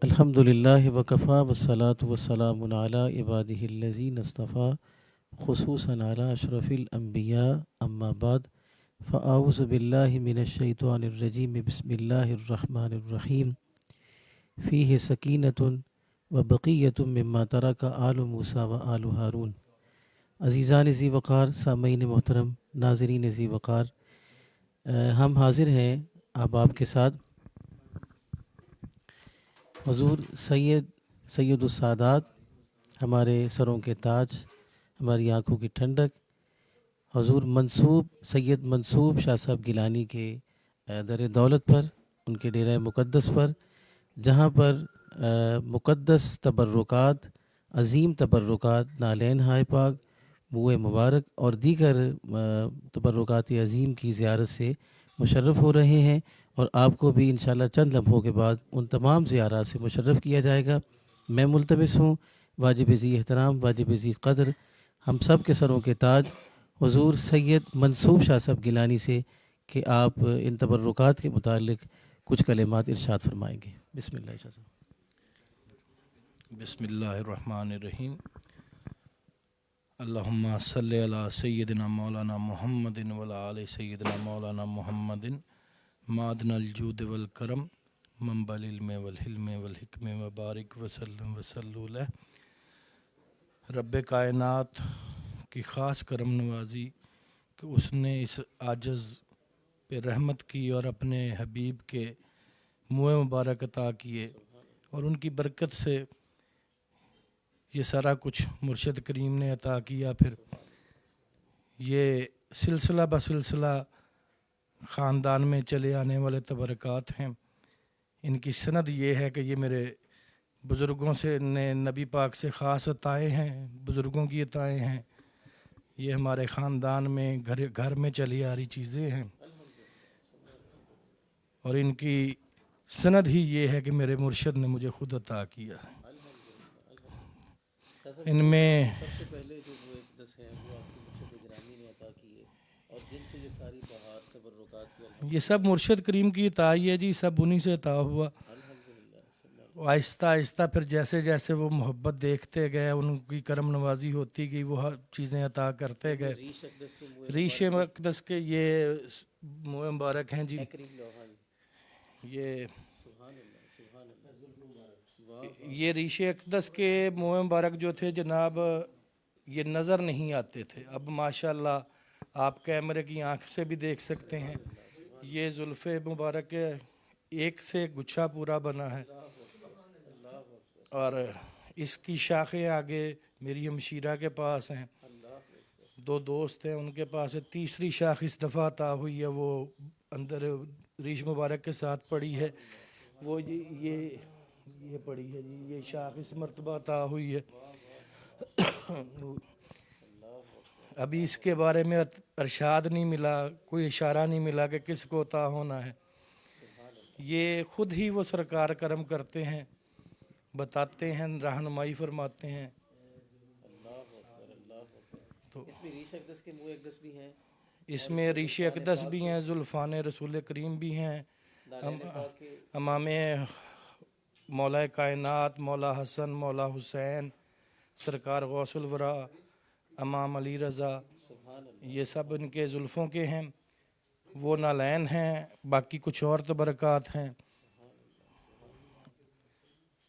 الحمد للہ وکفا والصلاة والسلام علی عبادہ الذین اصطفیٰ خصوصاً علی اشرف الانبیاء اما بعد فاعوذ باللہ من الشیطان الرجیم بسم اللہ الرحمن الرحیم فیہ سکینۃ وبقیۃ مما ترک آل موسیٰ و آل ہارون۔ عزیزان ذی وقار، سامعین محترم، ناظرین ذی وقار، ہم حاضر ہیں آپ کے ساتھ حضور سید السادات، ہمارے سروں کے تاج، ہماری آنکھوں کی ٹھنڈک، حضور سید منصوب شاہ صاحب گیلانی کے در دولت پر، ان کے ڈیرہ مقدس پر، جہاں پر مقدس تبرکات، عظیم تبرکات نالین ہائے پاک، بوئے مبارک اور دیگر تبرکات عظیم کی زیارت سے مشرف ہو رہے ہیں، اور آپ کو بھی انشاءاللہ چند لمحوں کے بعد ان تمام زیارات سے مشرف کیا جائے گا۔ میں ملتمس ہوں واجب ذی احترام، واجب ذی قدر، ہم سب کے سروں کے تاج حضور سید منصوب شاہ صاحب گیلانی سے کہ آپ ان تبرکات کے متعلق کچھ کلمات ارشاد فرمائیں گے۔ بسم اللہ شاہ صاحب۔ بسم اللہ الرحمن الرحیم۔ اللہم صلی علی سیدنا مولانا محمد وعلی آل سیدنا مولانا محمد معدن الجود والکرم منبع العلم والحلم والحکم وبارک وسلم وصلو علیہ۔ رب کائنات کی خاص کرم نوازی کہ اس نے اس عاجز پہ رحمت کی اور اپنے حبیب کے منہ مبارک عطا کیے، اور ان کی برکت سے یہ سارا کچھ مرشد کریم نے عطا کیا۔ پھر یہ سلسلہ بسلسلہ خاندان میں چلے آنے والے تبرکات ہیں۔ ان کی سند یہ ہے کہ یہ میرے بزرگوں سے نے نبی پاک سے خاص عطائیں ہیں، بزرگوں کی عطائیں ہیں، یہ ہمارے خاندان میں گھر میں چلی آ رہی چیزیں ہیں، اور ان کی سند ہی یہ ہے کہ میرے مرشد نے مجھے خود عطا کیا۔ ان میں سب سے پہلے جو وہ ایک دس ہیں وہ آپ کے مرشد گرامی نے عطا کیے، اور جن سے یہ ساری بہار تبرکات کی یہ سب مرشد کریم کی عطا ہی ہے جی، سب انہی سے عطا ہوا۔ آہستہ آہستہ پھر جیسے جیسے وہ محبت دیکھتے گئے، ان کی کرم نوازی ہوتی گئی، وہ چیزیں عطا کرتے گئے۔ ریش مقدس کے یہ منہ مبارک ہیں جی، یہ ریش اقدس کے منہ مبارک جو تھے جناب، یہ نظر نہیں آتے تھے، اب ماشاءاللہ آپ کیمرے کی آنکھ سے بھی دیکھ سکتے ہیں۔ یہ زلف مبارک ایک سے گچھا پورا بنا ہے، اور اس کی شاخیں آگے میری ہمشیرہ کے پاس ہیں، دو دوست ہیں ان کے پاس ہے، تیسری شاخ اس دفعہ عطا ہوئی ہے، وہ اندر ریش مبارک کے ساتھ پڑی ہے، وہ یہ پڑی ہے جی، یہ شاخ اس مرتبہ عطا ہوئی ہے۔ ابھی اس کے بارے میں ارشاد نہیں ملا، کوئی اشارہ نہیں ملا کہ کس کو عطا ہونا ہے، یہ خود ہی وہ سرکار کرم کرتے ہیں، بتاتے ہیں، رہنمائی فرماتے ہیں۔ تو اس میں ریش اقدس کے منہ اقدس بھی ہیں، اس میں ریش اقدس بھی ہیں، زلفان رسول کریم بھی ہیں، امام مولا کائنات، مولا حسن، مولا حسین، سرکار غوث الورا، امام علی رضا، یہ سب ان کے زلفوں کے ہیں، وہ نالین ہیں، باقی کچھ اور تبرکات ہیں۔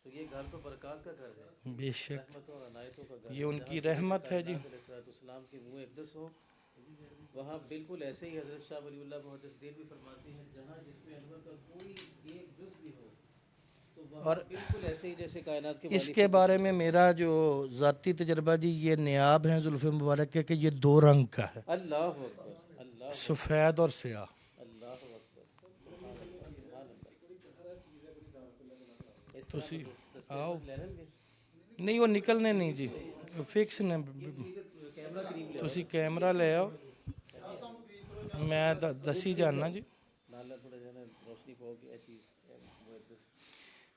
تو یہ گھر تو برکات کا گھر ہے، بے شک رحمتوں اور عنایتوں کا گھر ہے، یہ ان کی رحمت ہے جی۔ حضرت السلام کے منہ اقدس ہو، وہاں بالکل ایسے ہی حضرت شاہ ولی اللہ محدث دیر بھی فرماتے ہیں، جہاں جس میں انور کا کوئی ایک جز بھی ہو تو وہاں بالکل ایسے ہی جیسے کائنات کے اس کے بارے میں میرا جو ذاتی تجربہ جی، یہ نیاب ہیں زلف مبارک کے کہ یہ دو رنگ کا ہے، اللہ اکبر، اللہ سفید اور سیاہ۔ اللہ اکبر، سبحان اللہ، سبحان اللہ۔ اس تسی طرح آؤ، لے لیں گے، نہیں وہ نکلنے نہیں جی، فکس نے، کیمرہ قریب لے تسی کیمرہ لے آؤ، میں دسی جاننا جی۔ نالا تھوڑا جو ہے نا روشنی پاؤ گی چیز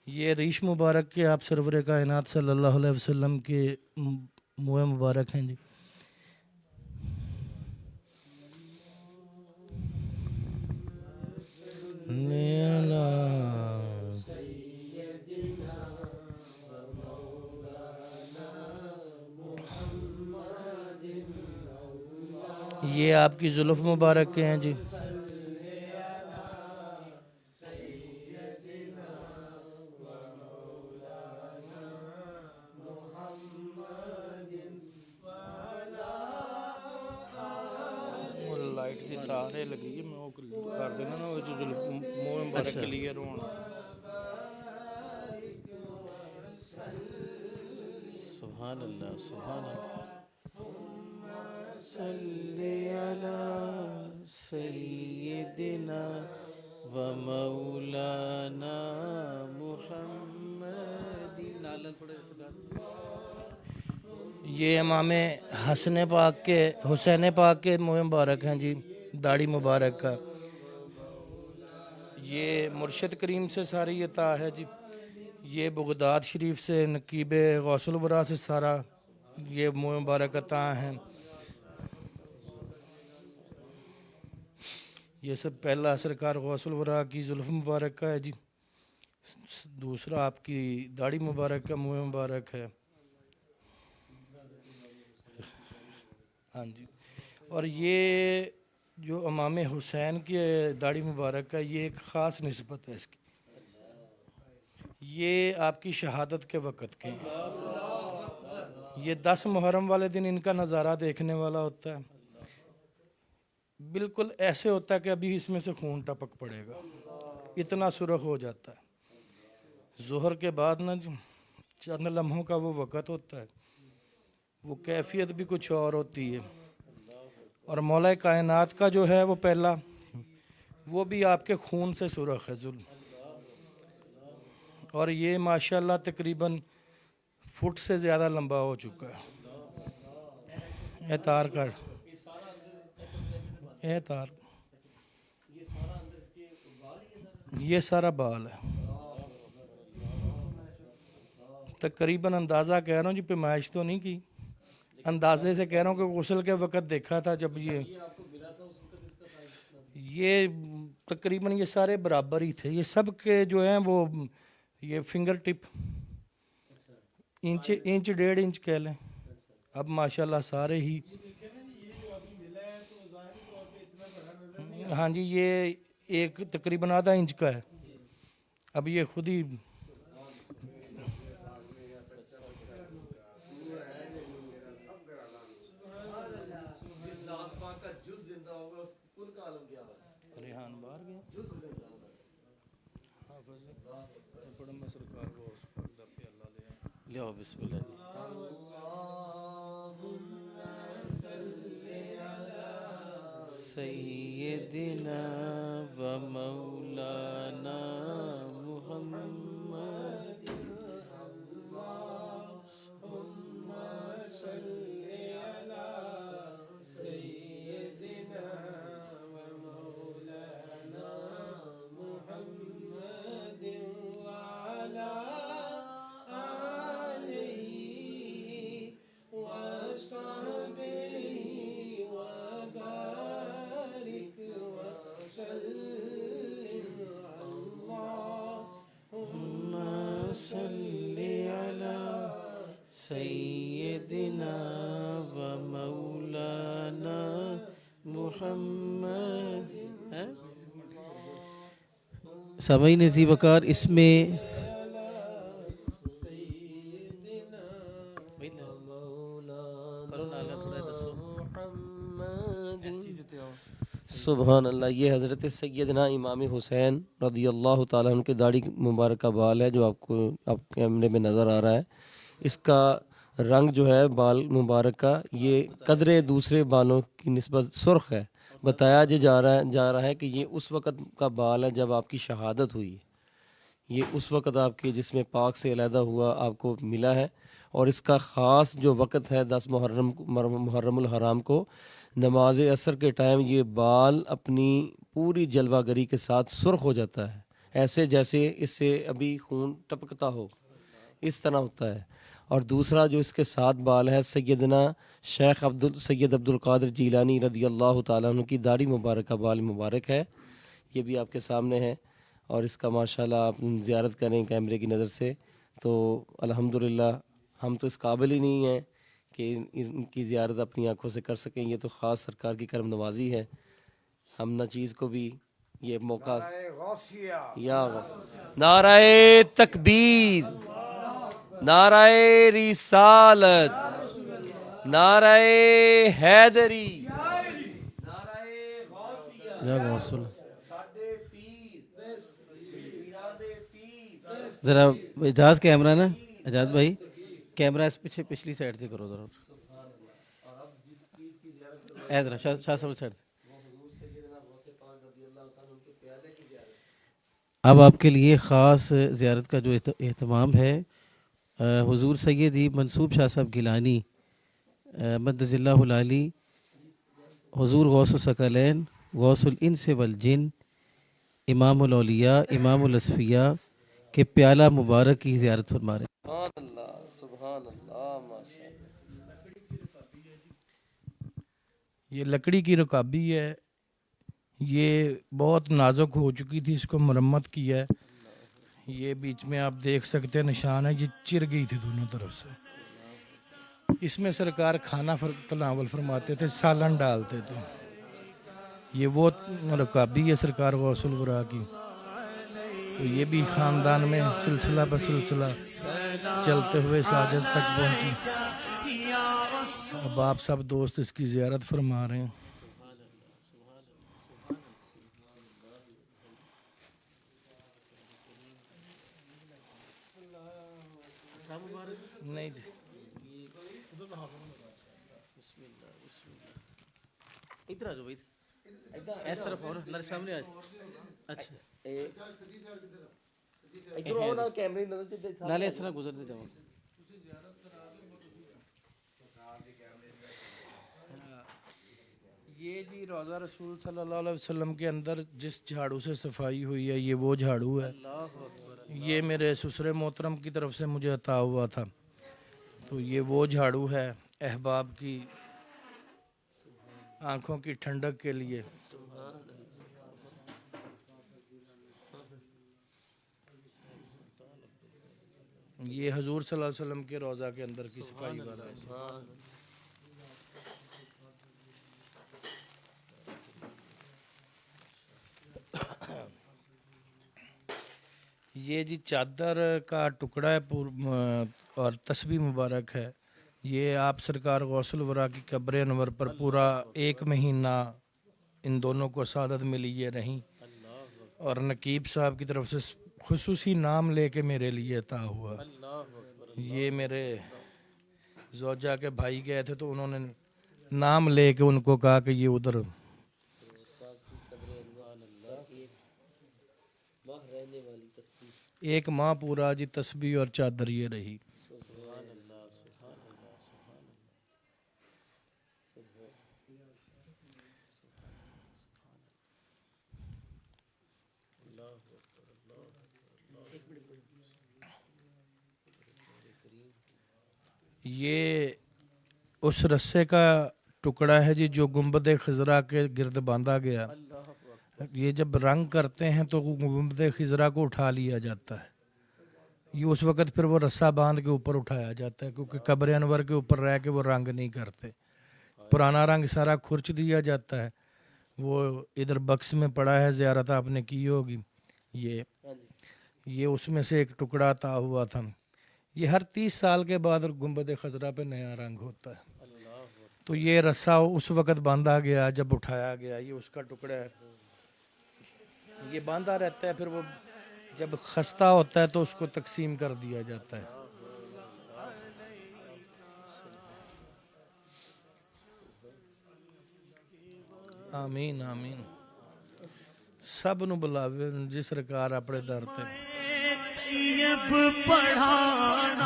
یہ ریش مبارک کے آپ سرور کائنات صلی اللہ علیہ وسلم کے منہ مبارک ہیں جی۔ یہ آپ کی زلف مبارک کے ہیں جی. لائٹ دی تار ہے لگی ہے میں وہ کر دینا نا وہ جو منہ مبارک اچھا کلیئر ہون. سبحان اللہ سبحان اللہ. صلی علی سیدنا و مولانا محمد. نالا تھوڑے سے یہ امام حسن پاک کے حسین پاک کے منہ مبارک ہیں جی, داڑھی مبارک کا. یہ مرشد کریم سے ساری عطا ہے جی. یہ بغداد شریف سے نقیب غوث الورا سے سارا یہ منہ مبارک عطا ہیں. یہ سب پہلا سرکار غوث الورا کی زلف مبارک کا ہے جی. دوسرا آپ کی داڑھی مبارک کا منہ مبارک ہے. ہاں جی. اور یہ جو امام حسین کی داڑھی مبارک کا یہ ایک خاص نسبت ہے اس کی. یہ آپ کی شہادت کے وقت کے ہیں. یہ 10 محرم والے دن ان کا نظارہ دیکھنے والا ہوتا ہے. بالکل ایسے ہوتا ہے کہ ابھی اس میں سے خون ٹپک پڑے گا, اتنا سرخ ہو جاتا ہے. ظہر کے بعد نا چند لمحوں کا وہ وقت ہوتا ہے, وہ کیفیت بھی کچھ اور ہوتی ہے. اور مولا کائنات کا جو ہے وہ پہلا وہ بھی آپ کے خون سے سرخ ہے ظلم. اور یہ ماشاءاللہ تقریباً فٹ سے زیادہ لمبا ہو چکا ہے. اے تار کر اے تار یہ سارا بال ہے. تقریباً اندازہ کہہ رہا ہوں جی, پیمائش تو نہیں کی, اندازے سے کہہ رہا ہوں کہ غسل کے وقت دیکھا تھا جب یہ تقریباً یہ سارے برابر ہی تھے. یہ سب کے جو ہیں وہ یہ فنگر ٹپ انچ 1.5 انچ کہہ لیں. اب ماشاءاللہ سارے ہی ہاں جی یہ ایک تقریباً ½ انچ کا ہے. اب یہ خود ہی ریحان باہر گیا لو بسم اللہ جی. سیدنا و مولانا محمد. صلی علی سیدنا و مولانا محمد. سامعین ذی وقار اس میں سبحان اللہ. یہ حضرت سیدنا امام حسین رضی اللہ تعالیٰ عنہ کے داڑھی مبارک کا بال ہے جو آپ کو آپ کے کیمرے میں نظر آ رہا ہے. اس کا رنگ جو ہے بال مبارک کا یہ قدرے دوسرے بالوں کی نسبت سرخ ہے. بتایا جا رہا ہے کہ یہ اس وقت کا بال ہے جب آپ کی شہادت ہوئی. یہ اس وقت آپ کے جسم پاک سے علیحدہ ہوا آپ کو ملا ہے. اور اس کا خاص جو وقت ہے 10 محرم الحرام کو نماز عصر کے ٹائم یہ بال اپنی پوری جلوہ گری کے ساتھ سرخ ہو جاتا ہے, ایسے جیسے اس سے ابھی خون ٹپکتا ہو, اس طرح ہوتا ہے. اور دوسرا جو اس کے ساتھ بال ہے سیدنا شیخ سید عبد القادر جیلانی رضی اللہ تعالیٰ عنہ کی داڑھی مبارک کا بال مبارک ہے. یہ بھی آپ کے سامنے ہے اور اس کا ماشاءاللہ آپ زیارت کریں کیمرے کی نظر سے تو الحمدللہ. ہم تو اس قابل ہی نہیں ہیں کہ ان کی زیارت اپنی آنکھوں سے کر سکیں، یہ تو خاص سرکار کی کرم نوازی ہے. ہم ناچیز کو بھی یہ موقع یا نعرہ تکبیر، نعرہ رسالت، نعرہ حیدری، نعرہ غوثیہ، یا غوث اللہ. ساڈے پیر، پیراں دے پیر. ذرا اجاز کیمرہ نا، اجاز بھائی کیمرہ اس پیچھے پچھلی سائڈ سے کرو ذرا. اے ذرا شاہ صاحب سائڈ. اب آپ کے لیے خاص زیارت کا جو اہتمام ہے، حضور سیدی منصوب شاہ صاحب گیلانی مدذ اللہ العالی، حضور غوث الثقلین، غوث الانس والجن، امام الاولیاء، امام الاصفیاء کے پیالہ مبارک کی زیارت فرما رہے ہیں. سبحان اللہ، سبحان اللہ، ماشاءاللہ. یہ لکڑی کی رکابی ہے، یہ بہت نازک ہو چکی تھی، اس کو مرمت کیا ہے. یہ بیچ میں آپ دیکھ سکتے ہیں نشان ہے، یہ چر گئی تھی دونوں طرف سے. اس میں سرکار کھانا تناول فرماتے تھے، سالن ڈالتے تھے. یہ وہ رکابی ہے سرکار غوث الورا کی. تو یہ بھی خاندان میں سلسلہ بہ سلسلہ چلتے ہوئے ساجد تک پہنچی. اب آپ سب دوست اس کی زیارت فرما رہے ہیں. نہیں جی، ادھر آ جاؤ بھائی، اس طرف اور میرے سامنے آ جاؤ. اچھا ادھر آؤ نا، کیمرے نظر تے نالے اس طرح گزرتے جاؤ. یہ جی روضہ رسول صلی اللہ علیہ وسلم کے اندر جس جھاڑو سے صفائی ہوئی ہے، یہ وہ جھاڑو ہے. یہ میرے سسر محترم کی طرف سے مجھے عطا ہوا تھا. تو یہ وہ جھاڑو ہے احباب کی آنکھوں کی ٹھنڈک کے لیے. یہ حضور صلی اللہ علیہ وسلم کے روضہ کے اندر کی صفائی والا ہے. یہ جی چادر کا ٹکڑا ہے اور تسبیح مبارک ہے. یہ آپ سرکار غوث الورا کی قبر انور پر پورا 1 مہینہ ان دونوں کو سعادت ملی یہ رہیں، اور نقیب صاحب کی طرف سے خصوصی نام لے کے میرے لیے عطا ہوا. یہ میرے زوجہ کے بھائی گئے تھے تو انہوں نے نام لے کے ان کو کہا کہ یہ ادھر ایک ماہ پورا جی تسبیح اور چادر یہ رہی. یہ اس رسے کا ٹکڑا ہے جی جو گنبد خضرا کے گرد باندھا گیا. یہ جب رنگ کرتے ہیں تو گنبد خضرا کو اٹھا لیا جاتا ہے. یہ اس وقت پھر وہ رسہ باندھ کے اوپر اٹھایا جاتا ہے، کیونکہ قبر انور کے اوپر رہ کے وہ رنگ نہیں کرتے. پرانا رنگ سارا کھرچ دیا جاتا ہے. وہ ادھر بکس میں پڑا ہے، زیارت آپ نے کی ہوگی. یہ اس میں سے ایک ٹکڑا عطا ہوا تھا. یہ ہر 30 سال کے بعد گنبد خضرا پہ نیا رنگ ہوتا ہے. تو یہ رسہ اس وقت باندھا گیا جب اٹھایا گیا. یہ اس کا ٹکڑا ہے، یہ باندھا رہتا ہے. پھر وہ جب خستہ ہوتا ہے تو اس کو تقسیم کر دیا جاتا ہے. آمین آمین. سب نو بلاوے جی سرکار اپنے در تے.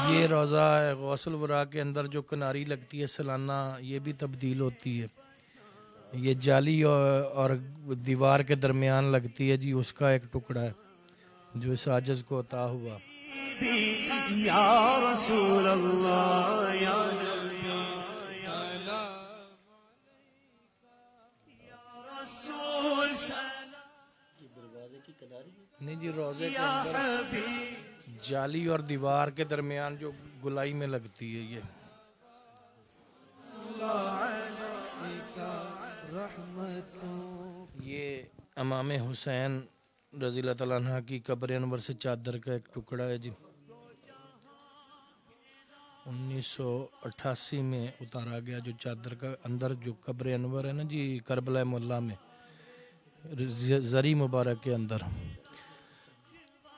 یہ روضہ غوث الورا کے اندر جو کناری لگتی ہے سالانہ، یہ بھی تبدیل ہوتی ہے. یہ جالی اور دیوار کے درمیان لگتی ہے جی، اس کا ایک ٹکڑا ہے جو اس عاجز کو عطا ہوا. یا رسول اللہ یا نہیں جی، روضے کے اندر جالی اور دیوار کے درمیان جو گلائی میں لگتی ہے یہ. امام حسین رضی اللہ تعالیٰ عنہ کی قبر انور سے چادر کا ایک ٹکڑا ہے جی 1988 میں اتارا گیا جو چادر کا اندر جو قبر انور ہے نا جی کربلا مولا میں زری مبارک کے اندر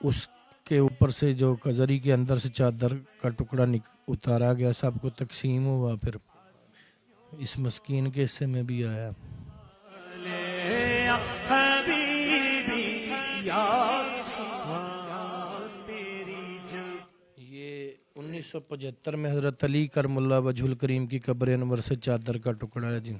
اس کے اوپر سے جو زری کے اندر سے چادر کا ٹکڑا اتارا گیا سب کو تقسیم ہوا پھر اس مسکین کے حصے میں بھی آیا یا حبیبی یا تیری جان. یہ 1975 میں حضرت علی کرم اللہ وجہ الکریم کی قبر انور سے چادر کا ٹکڑا ہے جی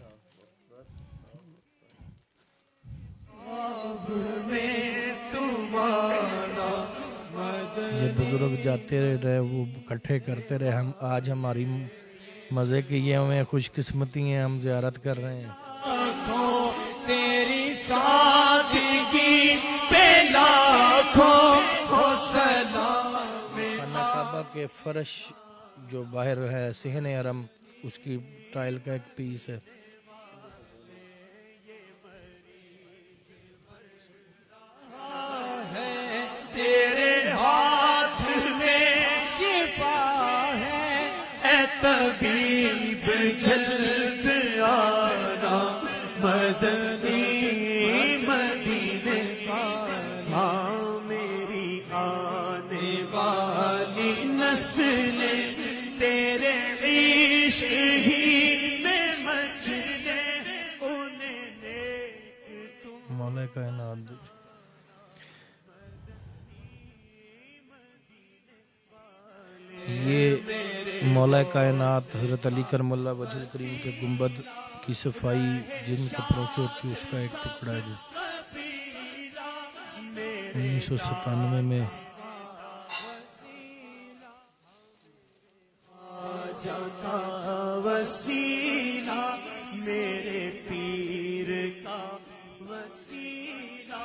یہ بزرگ جاتے رہے وہ اکٹھے کرتے رہے ہم آج ہماری مزے کی یہ ہمیں خوش قسمتی ہیں ہم زیارت کر رہے ہیں تیری سادگی پہ لاکھوں ہو سلام. خانہ کعبہ کے فرش جو باہر ہے صحن حرم اس کی ٹائل کا ایک پیس ہے تیرے ہاتھ میں شفا ہے اے طبیب جلد آنا مدنی مدینے کا. ہاں میری آنے والی نسلیں تیرے عشق ہی میں مچلے انہیں نیک تم. مولا کائنات یہ مولا کائنات حضرت علی کرم اللہ وجہ الکریم کے گنبد کی صفائی جن کپڑوں سے ہوتی ہے اس کا ایک ٹکڑا ہے جو 1997 میں جاتا وسیلہ میرے پیر کا وسیلہ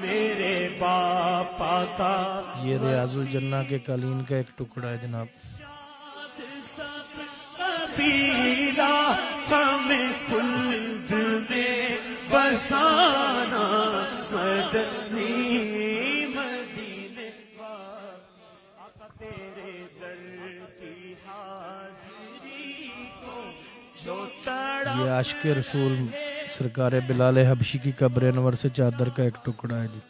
میرے باپا کا یہ ریاض الجنہ کے قالین کا ایک ٹکڑا ہے جناب قبیلہ ہمیں خلد میں بسانا مدنی مدینے آقا تیرے در کی حاضری کو جو تڑا یہ عاشق رسول سرکار بلال حبشی کی قبر انور سے چادر کا ایک ٹکڑا ہے جی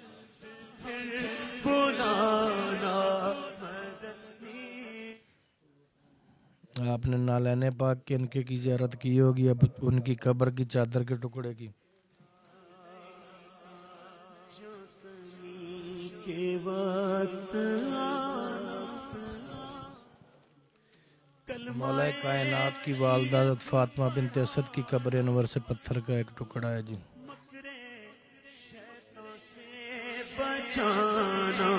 آپ نے نالین پاک کے ان کے کی زیارت کی ہوگی اب ان کی قبر کی چادر کے ٹکڑے کی کے وقت مولا کائنات کی والدہ حضرت فاطمہ بنت اسد کی قبر انور سے پتھر کا ایک ٹکڑا ہے جی بچانا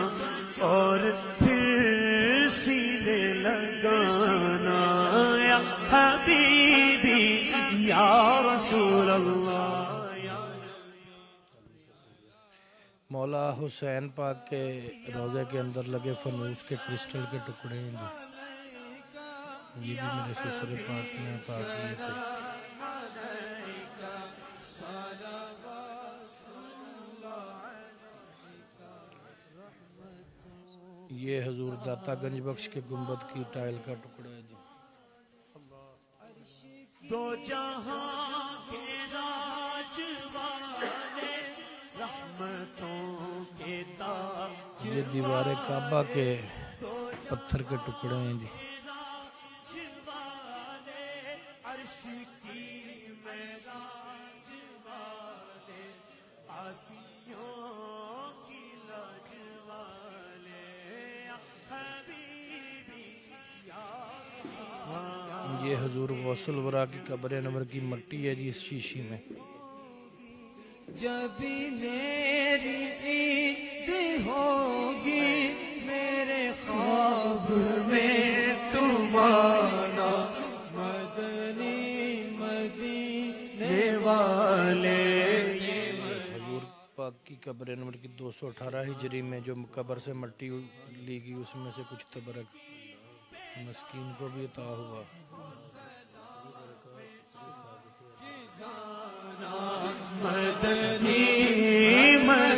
اور پھر سینے لگانا یا حبیبی یا رسول اللہ یا مولا حسین پاک کے روضے کے اندر لگے فانوس کے کرسٹل کے ٹکڑے ہیں جی یہ بھی میرے سسر پاک نے پاک لیے تھے یہ حضور داتا گنج بخش کے گنبد کی ٹائل کا ٹکڑا ہے جی دو جہاں کے راج والے رحمتوں کے تاج یہ دیوار کعبہ کے پتھر کے ٹکڑے ہیں جی والے عرش کی معراج والے آسیوں کی لاج والے حبیبی یا یہ حضور غوث الورا کی قبر انور کی مٹی ہے جی اس شیشی میں جب میری عید ہوگی میرے خواب میں تم آنا مدنی مدینے والے حضور پاک کی قبر انور کی 218 ہجری میں جو قبر سے مٹی لی گئی اس میں سے کچھ تبرک مسکین کو بھی عطا ہوا مدنی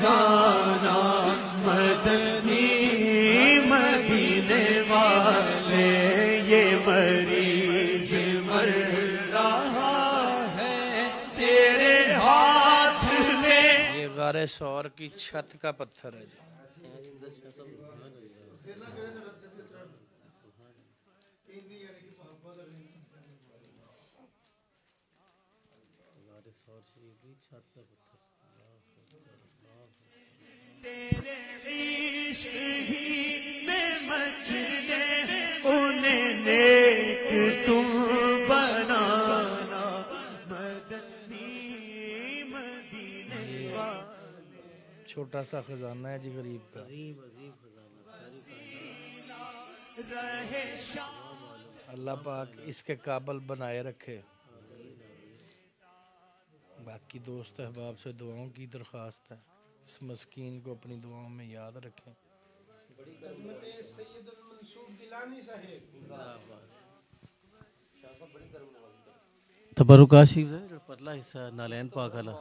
جانا مدنی مدینے والے یہ مریض مر رہا ہے تیرے ہاتھ میں. یہ غار سور کی چھت کا پتھر ہے جی. تیرے عشق ہی میں مچلے انہیں نیک تم بنانا مدنی مدینے والے. چھوٹا سا خزانہ ہے جی غریب کا. رہے شام اللہ پاک اس کے قابل بنائے رکھے. باقی دوست احباب سے دعاؤں کی درخواست ہے، اس مسکین کو اپنی دعاؤں میں یاد رکھیں. تبرکات شریف دا پرلا حصہ نالین پاک والا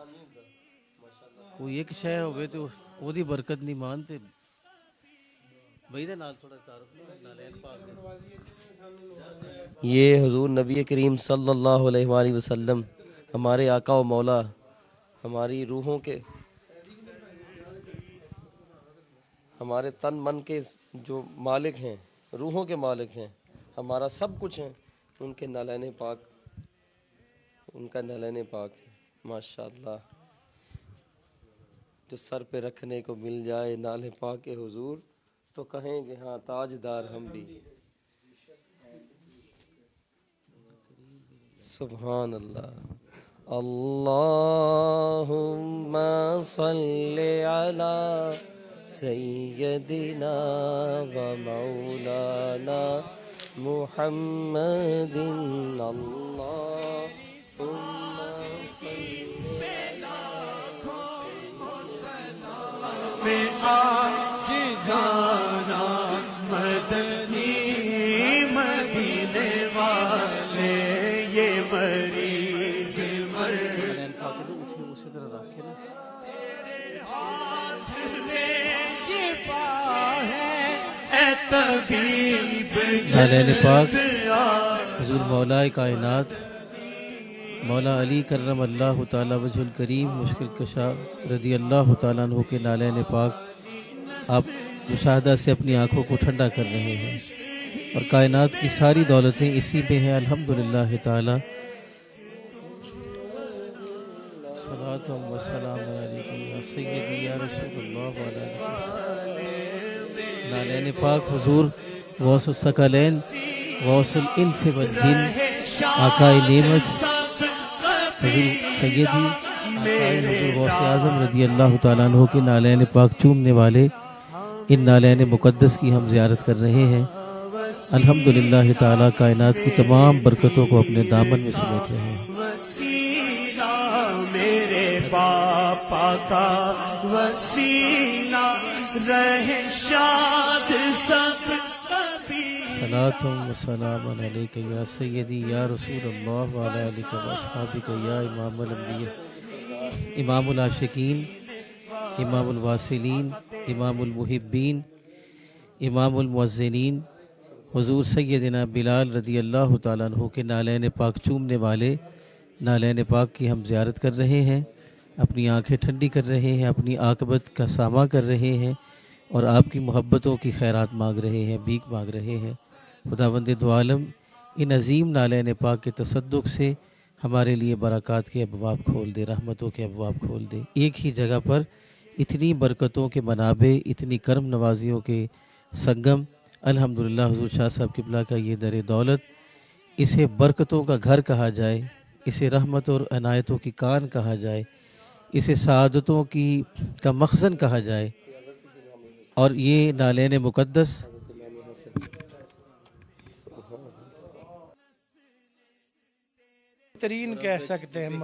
کوئی ایک شے ہوے تے او دی برکت نہیں مانتے بھائی دے نال تھوڑا تعارف نالین پاک دے. یہ حضور نبی کریم صلی اللہ علیہ وآلہ وسلم ہمارے آقا و مولا، ہماری روحوں کے، ہمارے تن من کے جو مالک ہیں، روحوں کے مالک ہیں، ہمارا سب کچھ ہیں. ان کے نالین پاک، ان کا نالین پاک ہے ماشاءاللہ. جو سر پہ رکھنے کو مل جائے نالے پاک کے حضور تو کہیں گے ہاں تاجدار ہم بھی. سبحان اللہ. اللہم صلی علی سیدنا و مولانا محمد. میں آج جانا مدنی مدینے والے یہ مریض مر نالین پاک دے اٹھے اسی طرح رکھ کے نا ہاتھ میں شفا ہے اے طبیب نالین پاک حضور مولا کائنات مولا علی کرم اللہ تعالی وجہ الکریم مشکل کشا رضی اللہ تعالیٰ عنہ کے نالین پاک آپ مشاہدہ سے اپنی آنکھوں کو ٹھنڈا کر رہے ہیں اور کائنات کی ساری دولتیں اسی میں ہیں الحمدللہ تعالی. صلاۃ و سلام علیکم یا سیدی یا رسول اللہ علیہ. نالین پاک حضور غوث الثقلین غوث الانس والجن آقائے نعمت حضور سیدی آقائے حضور غوث اعظم رضی اللہ تعالیٰ عنہ کے نالین پاک چومنے والے ان نالین مقدس کی ہم زیارت کر رہے ہیں. الحمدللہ تعالیٰ کائنات کی تمام برکتوں کو اپنے دامن میں سمیٹ رہے ہیں. وسیلہ میرے باپا کا وسیلہ رہے شاد سب کبھی. صلاۃ و سلام علیک یا سیدی یا رسول اللہ وعلی آلک و اصحابک یا امام الانبیاء امام العاشقین امام الواصلین امام المحبین امام المؤذنین حضور سیدنا بلال رضی اللہ تعالیٰ عنہ کے نالین پاک چومنے والے نالین پاک کی ہم زیارت کر رہے ہیں، اپنی آنکھیں ٹھنڈی کر رہے ہیں، اپنی عاقبت کا سامہ کر رہے ہیں اور آپ کی محبتوں کی خیرات مانگ رہے ہیں، بھیک مانگ رہے ہیں. خداوند دو عالم ان عظیم نالین پاک کے تصدق سے ہمارے لیے برکات کے ابواب کھول دے، رحمتوں کے ابواب کھول دے. ایک ہی جگہ پر اتنی برکتوں کے منابع، اتنی کرم نوازیوں کے سنگم، الحمدللہ حضور شاہ صاحب قبلہ کا یہ در دولت، اسے برکتوں کا گھر کہا جائے، اسے رحمت اور عنایتوں کی کان کہا جائے، اسے سعادتوں کا مخزن کہا جائے. اور یہ نالین مقدس ترین کہہ سکتے ہیں ہم.